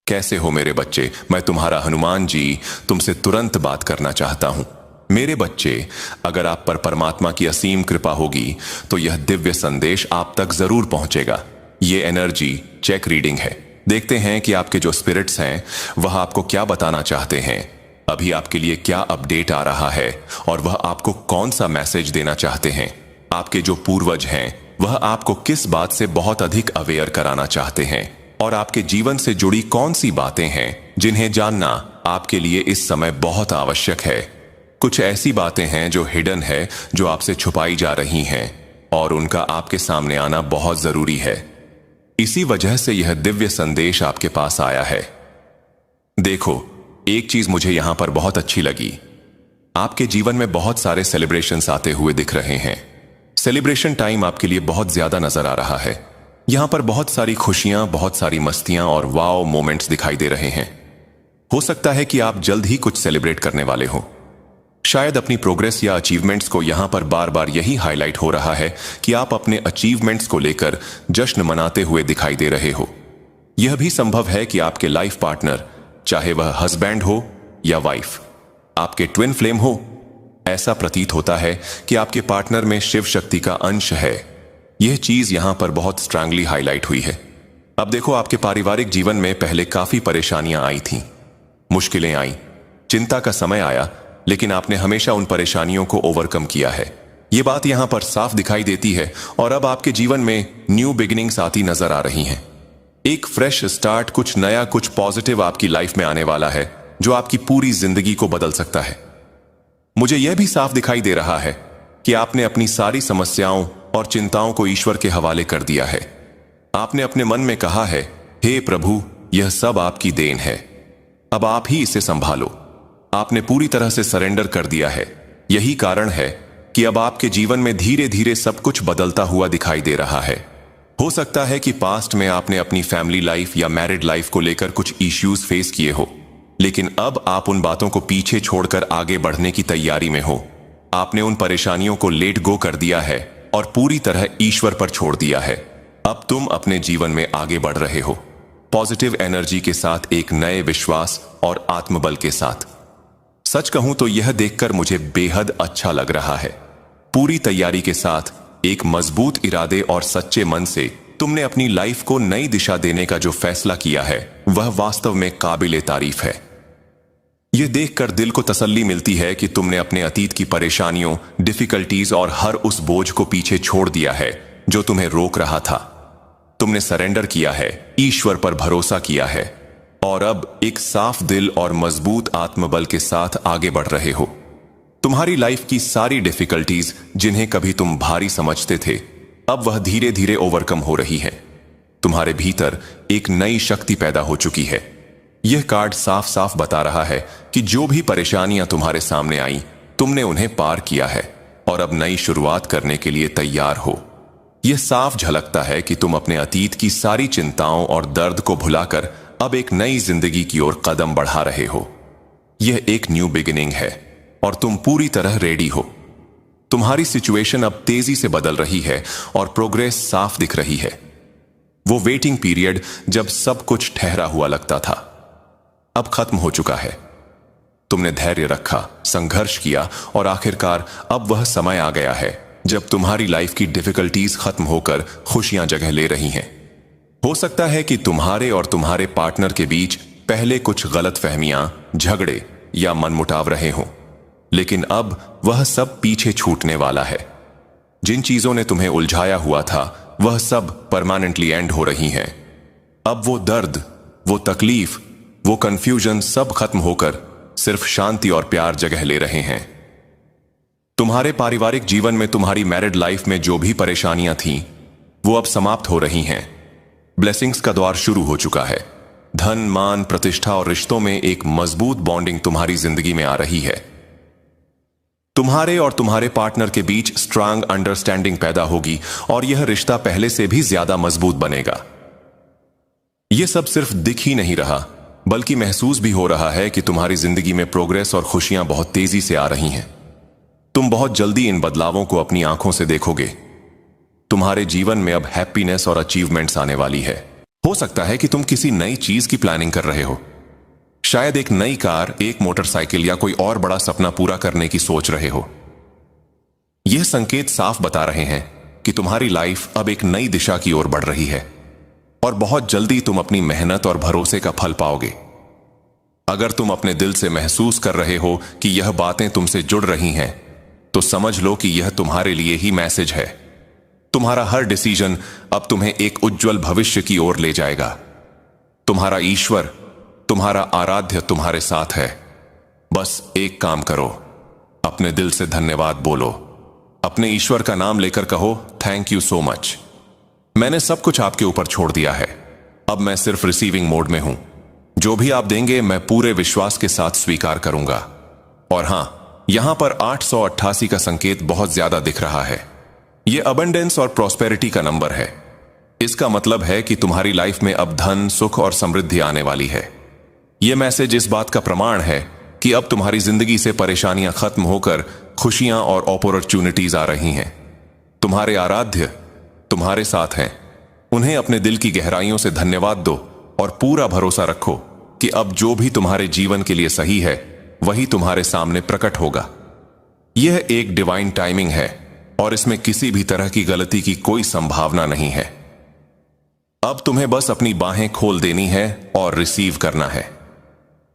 कैसे हो मेरे बच्चे? मैं तुम्हारा हनुमान जी तुमसे तुरंत बात करना चाहता हूं। मेरे बच्चे, अगर आप पर परमात्मा की असीम कृपा होगी तो यह दिव्य संदेश आप तक जरूर पहुंचेगा। ये एनर्जी चेक रीडिंग है। देखते हैं कि आपके जो स्पिरिट्स हैं वह आपको क्या बताना चाहते हैं। अभी आपके लिए क्या अपडेट आ रहा है और वह आपको कौन सा मैसेज देना चाहते हैं। आपके जो पूर्वज हैं वह आपको किस बात से बहुत अधिक अवेयर कराना चाहते हैं और आपके जीवन से जुड़ी कौन सी बातें हैं जिन्हें जानना आपके लिए इस समय बहुत आवश्यक है। कुछ ऐसी बातें हैं जो हिडन है, जो आपसे छुपाई जा रही हैं और उनका आपके सामने आना बहुत जरूरी है। इसी वजह से यह दिव्य संदेश आपके पास आया है। देखो, एक चीज मुझे यहां पर बहुत अच्छी लगी। आपके जीवन में बहुत सारे सेलिब्रेशंस आते हुए दिख रहे हैं। सेलिब्रेशन टाइम आपके लिए बहुत ज्यादा नजर आ रहा है। यहां पर बहुत सारी खुशियां, बहुत सारी मस्तियां और वाव मोमेंट्स दिखाई दे रहे हैं। हो सकता है कि आप जल्द ही कुछ सेलिब्रेट करने वाले हो। शायद अपनी प्रोग्रेस या अचीवमेंट्स को यहां पर बार बार यही हाईलाइट हो रहा है कि आप अपने अचीवमेंट्स को लेकर जश्न मनाते हुए दिखाई दे रहे हो। यह भी संभव है कि आपके लाइफ पार्टनर, चाहे वह हस्बैंड हो या वाइफ, आपके ट्विन फ्लेम हो, ऐसा प्रतीत होता है कि आपके पार्टनर में शिव शक्ति का अंश है। यह चीज यहां पर बहुत स्ट्रांगली हाईलाइट हुई है। अब देखो, आपके पारिवारिक जीवन में पहले काफी परेशानियां आई थीं, मुश्किलें आई, चिंता का समय आया, लेकिन आपने हमेशा उन परेशानियों को ओवरकम किया है। यह बात यहां पर साफ दिखाई देती है और अब आपके जीवन में न्यू बिगिनिंग्स आती नजर आ रही हैं। एक फ्रेश स्टार्ट, कुछ नया, कुछ पॉजिटिव आपकी लाइफ में आने वाला है जो आपकी पूरी जिंदगी को बदल सकता है। मुझे यह भी साफ दिखाई दे रहा है कि आपने अपनी सारी समस्याओं और चिंताओं को ईश्वर के हवाले कर दिया है। आपने अपने मन में कहा है, हे प्रभु, यह सब आपकी देन है, अब आप ही इसे संभालो। आपने पूरी तरह से सरेंडर कर दिया है। यही कारण है कि अब आपके जीवन में धीरे धीरे सब कुछ बदलता हुआ दिखाई दे रहा है। हो सकता है कि पास्ट में आपने अपनी फैमिली लाइफ या मैरिड लाइफ को लेकर कुछ इश्यूज फेस किए हो, लेकिन अब आप उन बातों को पीछे छोड़कर आगे बढ़ने की तैयारी में हो। आपने उन परेशानियों को लेट गो कर दिया है और पूरी तरह ईश्वर पर छोड़ दिया है। अब तुम अपने जीवन में आगे बढ़ रहे हो, पॉजिटिव एनर्जी के साथ, एक नए विश्वास और आत्मबल के साथ। सच कहूं तो यह देखकर मुझे बेहद अच्छा लग रहा है। पूरी तैयारी के साथ, एक मजबूत इरादे और सच्चे मन से तुमने अपनी लाइफ को नई दिशा देने का जो फैसला किया है वह वास्तव में काबिले तारीफ है। यह देखकर दिल को तसल्ली मिलती है कि तुमने अपने अतीत की परेशानियों, डिफिकल्टीज और हर उस बोझ को पीछे छोड़ दिया है जो तुम्हें रोक रहा था। तुमने सरेंडर किया है, ईश्वर पर भरोसा किया है और अब एक साफ दिल और मजबूत आत्मबल के साथ आगे बढ़ रहे हो। तुम्हारी लाइफ की सारी डिफिकल्टीज, जिन्हें कभी तुम भारी समझते थे, अब वह धीरे धीरे ओवरकम हो रही है। तुम्हारे भीतर एक नई शक्ति पैदा हो चुकी है। यह कार्ड साफ साफ बता रहा है कि जो भी परेशानियां तुम्हारे सामने आई, तुमने उन्हें पार किया है और अब नई शुरुआत करने के लिए तैयार हो। यह साफ झलकता है कि तुम अपने अतीत की सारी चिंताओं और दर्द को भुलाकर अब एक नई जिंदगी की ओर कदम बढ़ा रहे हो। यह एक न्यू बिगिनिंग है और तुम पूरी तरह रेडी हो। तुम्हारी सिचुएशन अब तेजी से बदल रही है और प्रोग्रेस साफ दिख रही है। वो वेटिंग पीरियड जब सब कुछ ठहरा हुआ लगता था, अब खत्म हो चुका है। तुमने धैर्य रखा, संघर्ष किया और आखिरकार अब वह समय आ गया है जब तुम्हारी लाइफ की डिफिकल्टीज खत्म होकर खुशियां जगह ले रही हैं। हो सकता है कि तुम्हारे और तुम्हारे पार्टनर के बीच पहले कुछ गलतफहमियां, झगड़े या मनमुटाव रहे हों, लेकिन अब वह सब पीछे छूटने वाला है। जिन चीजों ने तुम्हें उलझाया हुआ था वह सब परमानेंटली एंड हो रही हैं। अब वो दर्द, वो तकलीफ, वो कंफ्यूजन सब खत्म होकर सिर्फ शांति और प्यार जगह ले रहे हैं। तुम्हारे पारिवारिक जीवन में, तुम्हारी मैरिड लाइफ में जो भी परेशानियां थीं वो अब समाप्त हो रही हैं। ब्लेसिंग्स का द्वार शुरू हो चुका है। धन, मान, प्रतिष्ठा और रिश्तों में एक मजबूत बॉन्डिंग तुम्हारी जिंदगी में आ रही है। तुम्हारे और तुम्हारे पार्टनर के बीच स्ट्रांग अंडरस्टैंडिंग पैदा होगी और यह रिश्ता पहले से भी ज्यादा मजबूत बनेगा। यह सब सिर्फ दिख ही नहीं रहा, बल्कि महसूस भी हो रहा है कि तुम्हारी जिंदगी में प्रोग्रेस और खुशियां बहुत तेजी से आ रही हैं। तुम बहुत जल्दी इन बदलावों को अपनी आंखों से देखोगे। तुम्हारे जीवन में अब हैप्पीनेस और अचीवमेंट्स आने वाली है। हो सकता है कि तुम किसी नई चीज की प्लानिंग कर रहे हो। शायद एक नई कार, एक मोटरसाइकिल या कोई और बड़ा सपना पूरा करने की सोच रहे हो। यह संकेत साफ बता रहे हैं कि तुम्हारी लाइफ अब एक नई दिशा की ओर बढ़ रही है और बहुत जल्दी तुम अपनी मेहनत और भरोसे का फल पाओगे। अगर तुम अपने दिल से महसूस कर रहे हो कि यह बातें तुमसे जुड़ रही हैं, तो समझ लो कि यह तुम्हारे लिए ही मैसेज है। तुम्हारा हर डिसीजन अब तुम्हें एक उज्जवल भविष्य की ओर ले जाएगा। तुम्हारा ईश्वर, तुम्हारा आराध्य तुम्हारे साथ है। बस एक काम करो, अपने दिल से धन्यवाद बोलो। अपने ईश्वर का नाम लेकर कहो, थैंक यू सो मच। मैंने सब कुछ आपके ऊपर छोड़ दिया है। अब मैं सिर्फ रिसीविंग मोड में हूं। जो भी आप देंगे मैं पूरे विश्वास के साथ स्वीकार करूंगा। और हां, यहां पर 888 का संकेत बहुत ज्यादा दिख रहा है। यह अबंडेंस और प्रॉस्पेरिटी का नंबर है। इसका मतलब है कि तुम्हारी लाइफ में अब धन, सुख और समृद्धि आने वाली है। यह मैसेज इस बात का प्रमाण है कि अब तुम्हारी जिंदगी से परेशानियां खत्म होकर खुशियां और अपॉर्चुनिटीज आ रही हैं। तुम्हारे आराध्य तुम्हारे साथ हैं। उन्हें अपने दिल की गहराइयों से धन्यवाद दो और पूरा भरोसा रखो कि अब जो भी तुम्हारे जीवन के लिए सही है वही तुम्हारे सामने प्रकट होगा। यह एक डिवाइन टाइमिंग है और इसमें किसी भी तरह की गलती की कोई संभावना नहीं है। अब तुम्हें बस अपनी बाहें खोल देनी है और रिसीव करना है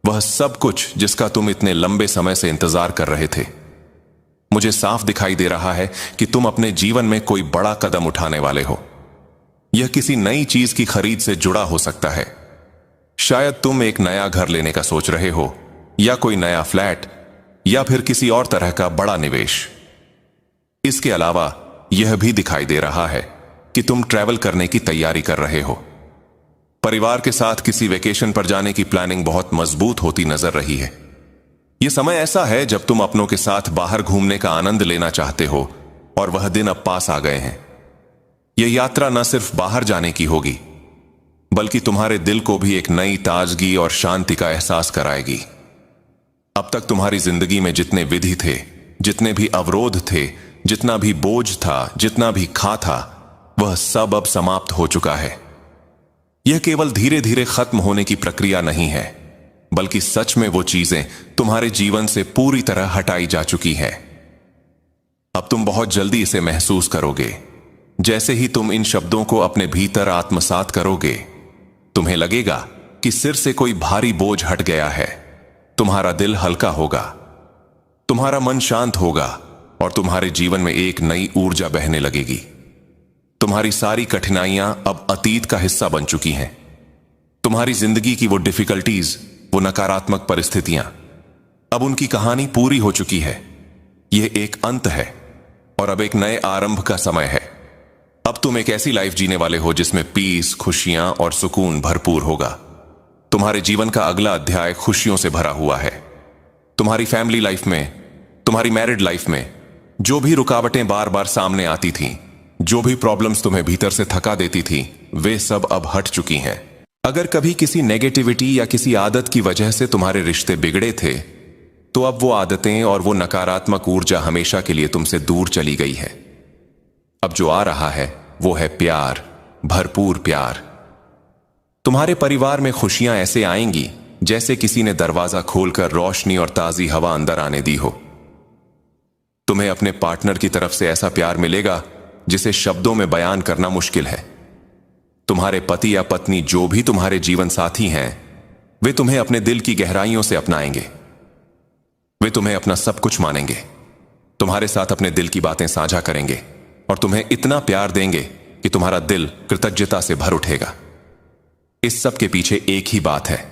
वह सब कुछ जिसका तुम इतने लंबे समय से इंतजार कर रहे थे। मुझे साफ दिखाई दे रहा है कि तुम अपने जीवन में कोई बड़ा कदम उठाने वाले हो। यह किसी नई चीज की खरीद से जुड़ा हो सकता है। शायद तुम एक नया घर लेने का सोच रहे हो, या कोई नया फ्लैट, या फिर किसी और तरह का बड़ा निवेश। इसके अलावा यह भी दिखाई दे रहा है कि तुम ट्रैवल करने की तैयारी कर रहे हो। परिवार के साथ किसी वेकेशन पर जाने की प्लानिंग बहुत मजबूत होती नजर रही है। यह समय ऐसा है जब तुम अपनों के साथ बाहर घूमने का आनंद लेना चाहते हो और वह दिन अब पास आ गए हैं। यह यात्रा न सिर्फ बाहर जाने की होगी, बल्कि तुम्हारे दिल को भी एक नई ताजगी और शांति का एहसास कराएगी। अब तक तुम्हारी जिंदगी में जितने विधि थे, जितने भी अवरोध थे, जितना भी बोझ था, जितना भी खा था, वह सब अब समाप्त हो चुका है। यह केवल धीरे धीरे खत्म होने की प्रक्रिया नहीं है, बल्कि सच में वो चीजें तुम्हारे जीवन से पूरी तरह हटाई जा चुकी है। अब तुम बहुत जल्दी इसे महसूस करोगे। जैसे ही तुम इन शब्दों को अपने भीतर आत्मसात करोगे, तुम्हें लगेगा कि सिर से कोई भारी बोझ हट गया है। तुम्हारा दिल हल्का होगा, तुम्हारा मन शांत होगा और तुम्हारे जीवन में एक नई ऊर्जा बहने लगेगी। तुम्हारी सारी कठिनाइयां अब अतीत का हिस्सा बन चुकी हैं। तुम्हारी जिंदगी की वो डिफिकल्टीज, वो नकारात्मक परिस्थितियां, अब उनकी कहानी पूरी हो चुकी है। यह एक अंत है और अब एक नए आरंभ का समय है। अब तुम एक ऐसी लाइफ जीने वाले हो जिसमें पीस, खुशियां और सुकून भरपूर होगा। तुम्हारे जीवन का अगला अध्याय खुशियों से भरा हुआ है। तुम्हारी फैमिली लाइफ में, तुम्हारी मैरिड लाइफ में जो भी रुकावटें बार बार सामने आती थीं, जो भी प्रॉब्लम्स तुम्हें भीतर से थका देती थी, वे सब अब हट चुकी हैं। अगर कभी किसी नेगेटिविटी या किसी आदत की वजह से तुम्हारे रिश्ते बिगड़े थे, तो अब वो आदतें और वो नकारात्मक ऊर्जा हमेशा के लिए तुमसे दूर चली गई है। अब जो आ रहा है वो है प्यार, भरपूर प्यार। तुम्हारे परिवार में खुशियां ऐसे आएंगी जैसे किसी ने दरवाजा खोलकर रोशनी और ताजी हवा अंदर आने दी हो। तुम्हें अपने पार्टनर की तरफ से ऐसा प्यार मिलेगा जिसे शब्दों में बयान करना मुश्किल है। तुम्हारे पति या पत्नी, जो भी तुम्हारे जीवन साथी हैं, वे तुम्हें अपने दिल की गहराइयों से अपनाएंगे। वे तुम्हें अपना सब कुछ मानेंगे, तुम्हारे साथ अपने दिल की बातें साझा करेंगे और तुम्हें इतना प्यार देंगे कि तुम्हारा दिल कृतज्ञता से भर उठेगा। इस सब के पीछे एक ही बात है,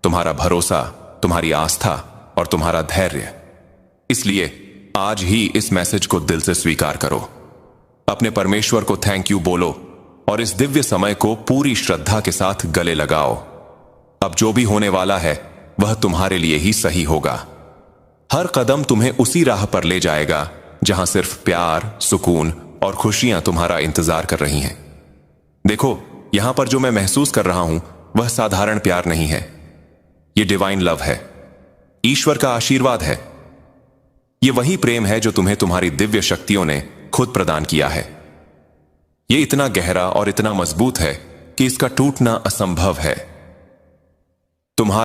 तुम्हारा भरोसा, तुम्हारी आस्था और तुम्हारा धैर्य। इसलिए आज ही इस मैसेज को दिल से स्वीकार करो। अपने परमेश्वर को थैंक यू बोलो और इस दिव्य समय को पूरी श्रद्धा के साथ गले लगाओ। अब जो भी होने वाला है वह तुम्हारे लिए ही सही होगा। हर कदम तुम्हें उसी राह पर ले जाएगा जहां सिर्फ प्यार, सुकून और खुशियां तुम्हारा इंतजार कर रही हैं। देखो, यहां पर जो मैं महसूस कर रहा हूं वह साधारण प्यार नहीं है। यह डिवाइन लव है, ईश्वर का आशीर्वाद है। यह वही प्रेम है जो तुम्हें तुम्हारी दिव्य शक्तियों ने खुद प्रदान किया है। यह इतना गहरा और इतना मजबूत है कि इसका टूटना असंभव है।